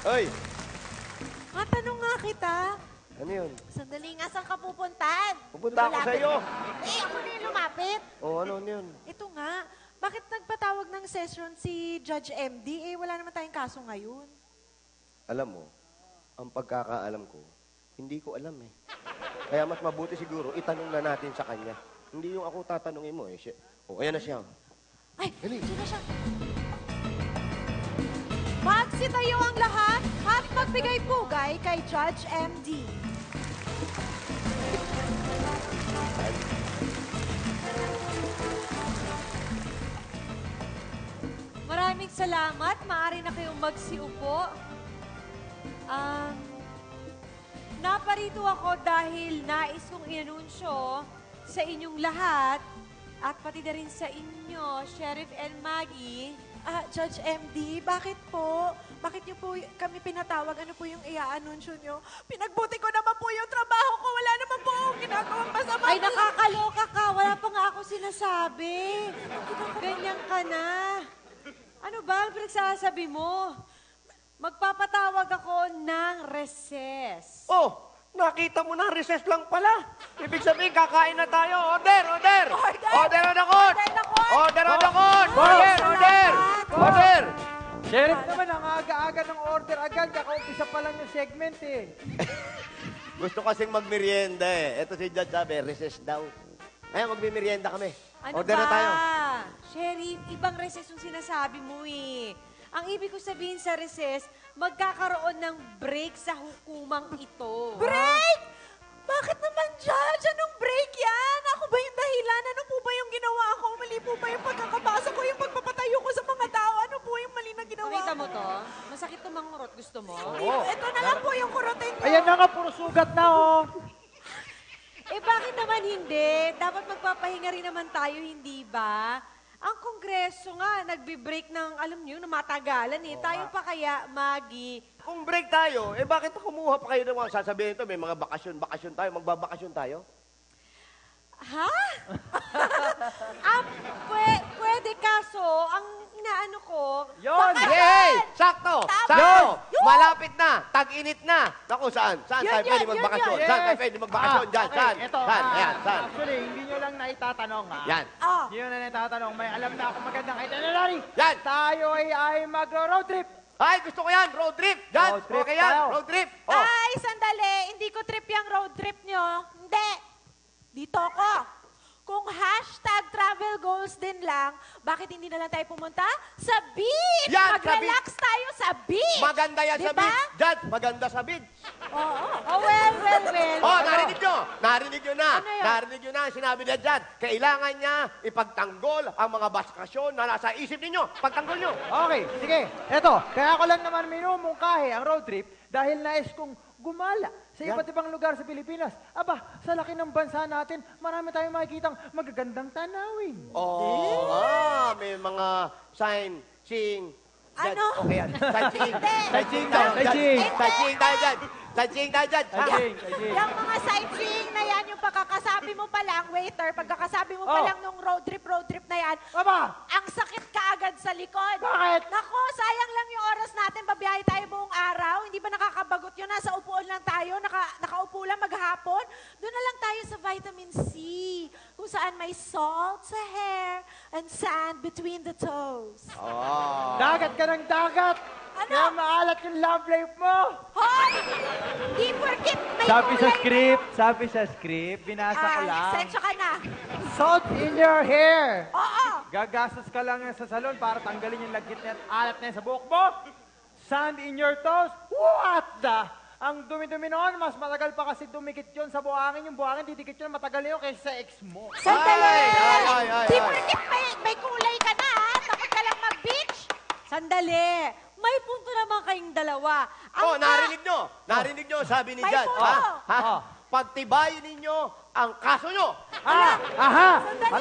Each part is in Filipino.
Oy! Matanong nga kita. Ano yun? Sandali nga, saan ka pupuntan? Pupunta ako sa'yo. Eh, ako na yung lumapit. Ano yun? Ito nga, bakit nagpatawag ng session si Judge MD? Eh, wala naman tayong kaso ngayon. Alam mo, ang pagkakaalam ko, hindi ko alam eh. Kaya mas mabuti siguro, itanong na natin sa kanya. Hindi yung ako tatanungin mo eh. Ayan na siya. Ay, sino siya? Magsitayo ang lahat at magbigay pugay kay Judge MD. Maraming salamat. Maaari na kayong magsiupo. Naparito ako dahil nais kong inanunsyo sa inyong lahat at pati na rin sa inyo, Sheriff and Maggie. Judge MD, bakit po? Bakit niyo po kami pinatawag? Ano po yung ia-anunsyo niyo? Pinagbuti ko naman po yung trabaho ko. Wala naman po akong ginagawang masama. Ay, nakakaloka ka. Wala pa nga ako sinasabi. Ganyan ka na. Ano ba ang pinagsasabi mo? Magpapatawag ako ng recess. Oh! Nakita mo na, recess lang pala. Ibig sabihin, kakain na tayo. Order! Order! Order on the court! Order on the court! Order! Order! Order! Sheriff naman, ang aga-aga ng order agad. Kakaumpisa pa lang yung segment eh. Gusto kasing magmerienda eh. Ito si Judge sabi, recess daw. Ayun, magmimerienda kami. Ano Order ba? na tayo. Sheriff, ibang recess yung sinasabi mo eh. Ang ibig ko sabihin sa recess, magkakaroon ng break sa hukumang ito. Break? Bakit naman, Judge? Anong break yan? Ako ba yung dahilan? Ano po ba yung ginawa ko? Mali po ba yung pagkakabasa ko? Yung pagpapatayo ko sa mga tao? Ano po yung mali na ginawa Pakita ko? mo to? Masakit to mangurot. Gusto mo? Ito na lang po yung kurotin niyo. Ayan na nga, puro sugat na oh. Eh bakit naman hindi? Dapat magpapahinga rin naman tayo, hindi ba? Ang Kongreso nga, nagbe-break ng, alam niyo, na matagalan eh. Tayo pa kaya, Maggie. Kung break tayo, eh bakit kumuha pa kayo ng mga sasabihin ito? May mga bakasyon tayo, magbabakasyon tayo? Ha? Pwede kaso, ang inaano ko, Yun! Yay! Sakto! Sakto! Malapit na! Tag-init na! Naku, saan? Saan tayo pwede magbakasyon? Saan tayo pwede magbakasyon? Diyan, saan? Ito, Saan? Ayan, saan? Actually, hindi nyo lang naitatanong ha. Yan. Hindi nyo na naitatanong. May alam na ako magandang itinerary. Yan! Tayo ay magro-road trip. Ay, gusto ko yan! Road trip! Diyan! Road trip Okay yan! tayo. Road trip! Oh. Ay, sandali. Hindi ko trip yung road trip nyo. Hindi. Dito ako. Kung hashtag travel goals din lang, bakit hindi na lang tayo pumunta sa beach? Yan, Mag-relax tayo sa beach. Maganda yan sa Diba? beach. Diyan, maganda sa beach. Oo. oh well. Oh, narinig nyo! Narinig nyo na! Ano yun? Narinig nyo na ang sinabi niya dyan. Kailangan niya ipagtanggol ang mga bakasyon na nasa isip ninyo. Pagtanggol nyo! Okay, sige. Eto, kaya ko lang naman minumungkahi ang road trip dahil nais kong gumala sa iba't ibang lugar sa Pilipinas. Aba, sa laki ng bansa natin, marami tayong makikitang magagandang tanawin. May mga sign, sing, Ano? Okay yan. Sightseeing. Sightseeing daw, sightseeing. Sightseeing tayo dyan. Sightseeing tayo dyan. Yung mga sightseeing na yan, yung pagkakasabi mo pa lang, waiter, pagkakasabi mo pa lang nung road trip na yan, Aba, ang sakit kaagad sa likod. Bakit? Nako, sayang lang yung oras natin, babiyahe tayo buong araw. Hindi ba nakakabagot yun? Nasa upuan lang tayo, nakaupo lang maghapon. Doon na lang tayo sa vitamin C, kung saan may salt sa hair and sand between the toes. dagat ka ng dagat. Ano? Kaya maalat yung love life mo. Hoy! Di porkit may kulay sabi sa script, binasa ko lang. Sensya ka na. Salt in your hair. Oo. Gagastos ka lang yan sa salon para tanggalin yung lagkit na at alat na yan sa buhok mo. Sand in your toes. What the? Ang dumi-dumi noon, mas matagal pa kasi dumikit yun sa buhangin. Yung buhangin, didikit yun matagal yun kaysa sa ex mo. Sandali! Ay. Di porkit may kulay ka na, ha? Takot ka lang mag-beach. Sandali. May punto naman kayong dalawa. Narinig nyo. Narinig nyo, sabi ni May Jan. punto. Pagtibayin ninyo ang kaso nyo. Aha! Sandali.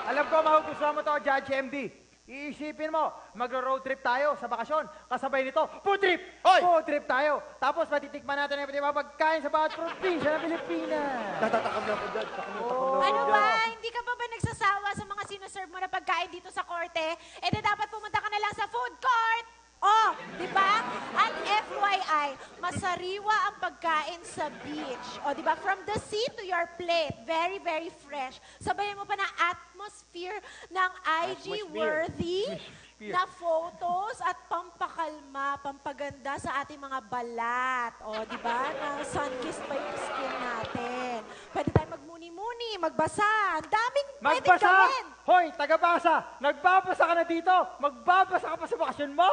Alam ko, magugustuhan mo to, Judge MD. Iisipin mo, magro-road trip tayo sa bakasyon. Kasabay nito, food trip! Hoy! Food trip tayo. Tapos matitikman natin ang iba't pagkain sa bawat probinsya ng Pilipinas. Natatakam na ako dyan. Ano ba? Hindi ka pa ba nagsasawa sa mga sinuserve mo na pagkain dito sa korte? Eh di dapat pumunta ka na lang sa food court. Oh, di ba? At FY, sariwa ang pagkain sa beach. O, di ba? From the sea to your plate. Very, very fresh. Sabayan mo pa ng atmosphere ng IG-worthy na photos at pampakalma, pampaganda sa ating mga balat. O, di ba? Na sun-kissed pa yung skin natin. Pwede tayo magmuni-muni, magbasa. Ang daming pwedeng Magbasa! gawin. Hoy, tagabasa! Nagbabasa ka na dito! Magbabasa ka pa sa bakasyon mo!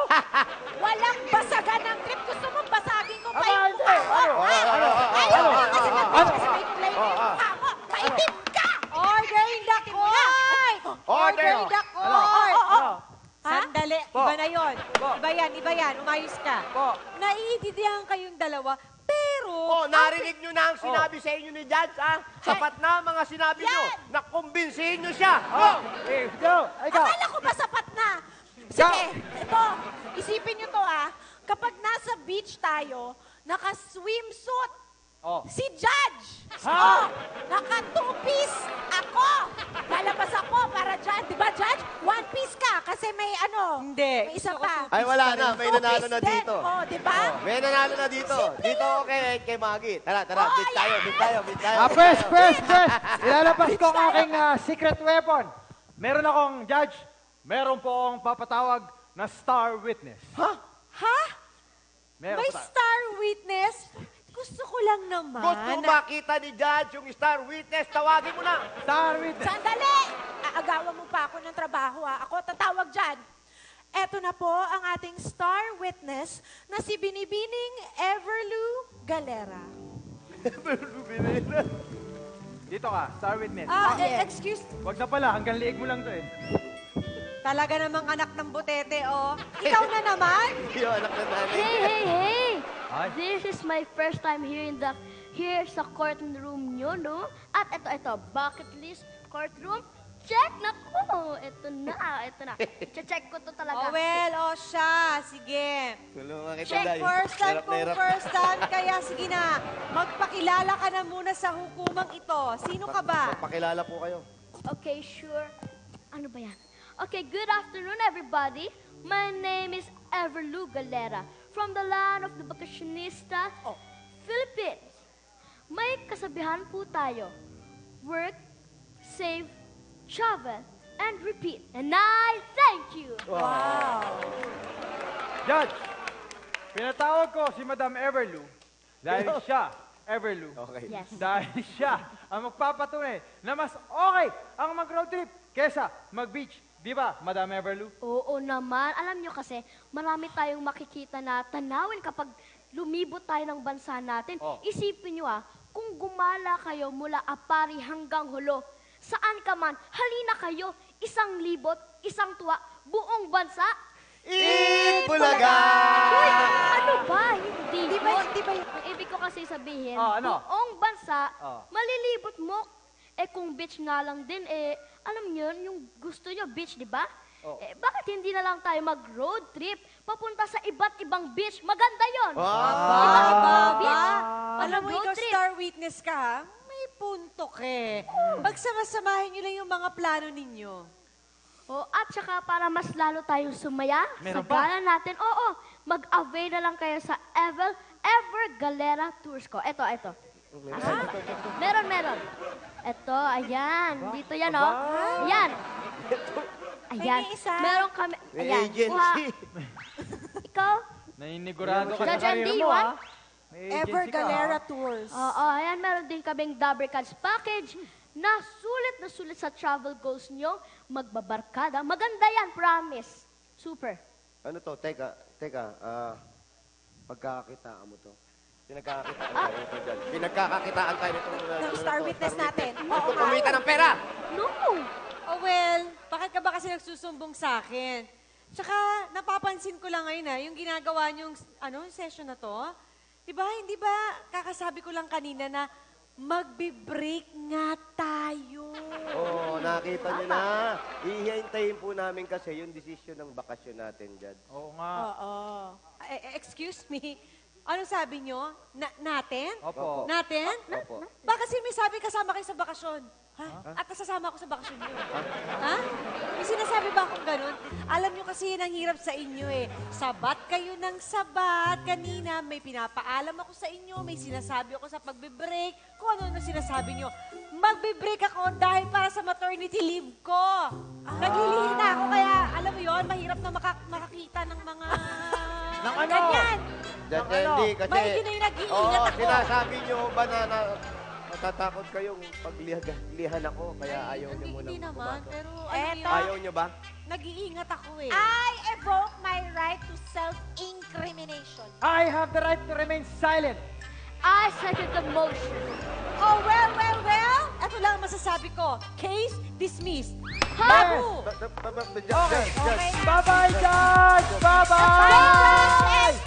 Walang basagan ng trip. Gusto mo basagin ko pa Aba, yung hindi. mukha mo? Ano? Ayaw ka kasi mag-beach kasi may kulay na yung mukha mo. Maitim ka! Order in the Itim mo na. court! Order! in the Ano? court! Ano? Sandali, Po. iba na yun. Po. Iba yan, umayos ka. Po. Naiintindihan kayong dalawa, pero... Oh, narinig nyo na ang sinabi sa inyo ni Judge, ha? Sapat na ang mga sinabi nyo. Yan! Nakumbinsihin nyo siya. Oh, eh, go! Ikaw! Akala ko ba sapat na? Sige, ito, isipin nyo to kapag nasa beach tayo, naka-swimsuit, Oh. si Judge. Ha? Oh, naka-two-piece ako. Lalabas ako para dyan. Di ba, Judge? One-piece ka kasi may Hindi. may isa Gusto ko pa. Ay, wala na. May nanalo na Two-piece din. dito. Oh, di ba? May nanalo na dito. Simple Dito lang. ako kay Maggie. Tara, Oh, beach tayo, beach tayo, beach tayo. Press! Ilalabas ko ang aking secret weapon. Meron akong judge. Meron po akong papatawag na star witness. Ha? Meron May po tayo. star witness? Gusto ko lang naman. Gusto mo makita ni Judge yung star witness? Tawagin mo na. Star witness. Sandali! Aagawan mo pa ako ng trabaho, Ako tatawag dyan. Eto na po ang ating star witness na si Binibining Everlu Galera. Dito ka, star witness. yes. Excuse, Wag na pala, hanggang liig mo lang to eh. talaga namang anak ng butete, oh. Ikaw na naman? Yung anak na nanay. Hey! Ay. This is my first time here sa courtroom nyo, no? At ito, bucket list, courtroom, check na ko! Ito na. Check ko to talaga. Oh, well, oh siya. Sige. Tulungan kita, Check Day. first time Hirap na kung hirap. first time. Kaya sige na, magpakilala ka na muna sa hukumang ito. Sino ka ba? Pakilala po kayo. Okay, sure. Ano ba yan? Okay, good afternoon, everybody. My name is Everlu Galera from the land of the Vacationista, Philippines. May kasabihan po tayo. Work, save, travel, and repeat. And I thank you. Judge, pinatawag ko si Madam Everlu dahil siya, Everlu, Okay. Yes. dahil siya ang magpapatunay na mas okay ang mag-road trip kesa mag-beach. Di ba, Madam Everlu? Oo naman. Alam nyo kasi, marami tayong makikita na tanawin kapag lumibot tayo ng bansa natin. Oh. Isipin nyo kung gumala kayo mula Apari hanggang Hulo, saan ka man, halina kayo, 1,000, isang tuwa, buong bansa. Bulaga! Uy, ano ba? Hindi Di ba, yun. di ba yun? Ang ibig ko kasi sabihin, Ano? buong bansa, Oh. malilibot mo. Kung beach nga lang din, alam nyo, yung gusto nyo, beach, di ba? Oh. Bakit hindi na lang tayo mag-road trip, papunta sa iba't ibang beach? Maganda yon. Beach. Alam mo, Road ikaw trip. star witness ka, ha? May punto ka eh. Pagsama-samahin nyo lang yung mga plano ninyo. At saka para mas lalo tayong sumaya Meron sa pa? gala natin, mag-avail na lang kayo sa Ever Galera Tours ko. Ito. Meron. Ito, ayan. Dito yan, Ayan. Ayan. May isa. Meron kami. May Ayan. agency. Ikaw? Naninigurado ka sa Judge karir Andy, mo, what? ha? May Ever agency ka, Galera ha? Tours. Ayan, meron din kaming Dabber Cards package na sulit sa travel goals nyo. Magbabarkada. Maganda yan, promise. Super. Ano to? Teka. Pagkakakitaan mo to. Pinagkakakitaan tayo nito, Judge. Pinagkakakitaan tayo nito. Ng star witness natin. Ito, kumita ng pera! No! Oh well, bakit ka ba kasi nagsusumbong sa akin? Tsaka, napapansin ko lang ngayon yung ginagawa niyong session na to. Hindi ba kakasabi ko lang kanina na magbe-break nga tayo. Oo, nakita nyo na. Ihihintayin po namin kasi yung desisyon ng bakasyon natin, Judge. Oo nga. Excuse me, ano sabi niyo? Natin? Opo. Natin? Opo. Bakit may sabi kasama kayo sa bakasyon? Ha? At nasasama ako sa bakasyon niyo. Ha? May sinasabi sinasabi ba akong ganun? Alam nyo kasi yun ang hirap sa inyo eh. Sabat kayo ng sabat. Kanina may pinapaalam ako sa inyo, may sinasabi ako sa pagbe-break. Kung ano na sinasabi nyo. Magbe-break ako dahil para sa maternity leave ko. Naglilihi na ako kaya alam mo yon mahirap na makakita ng mga... Ng ano? Ganyan. Hindi, kasi... Maigi na yung nag-iingat Oo, ako. sinasabi nyo ba na matatakot kayong paglihan ako, kaya ayaw nyo muna Hindi naman, pumasok? pero ano Eto. yun, Ayaw nyo ba? nag-iingat ako eh. I evoke my right to self-incrimination. I have the right to remain silent. I second the motion. Oh, well. Ito lang ang masasabi ko. Case dismissed. Ha? Babu! Okay. Bye-bye, Judge! Bye-bye! Judge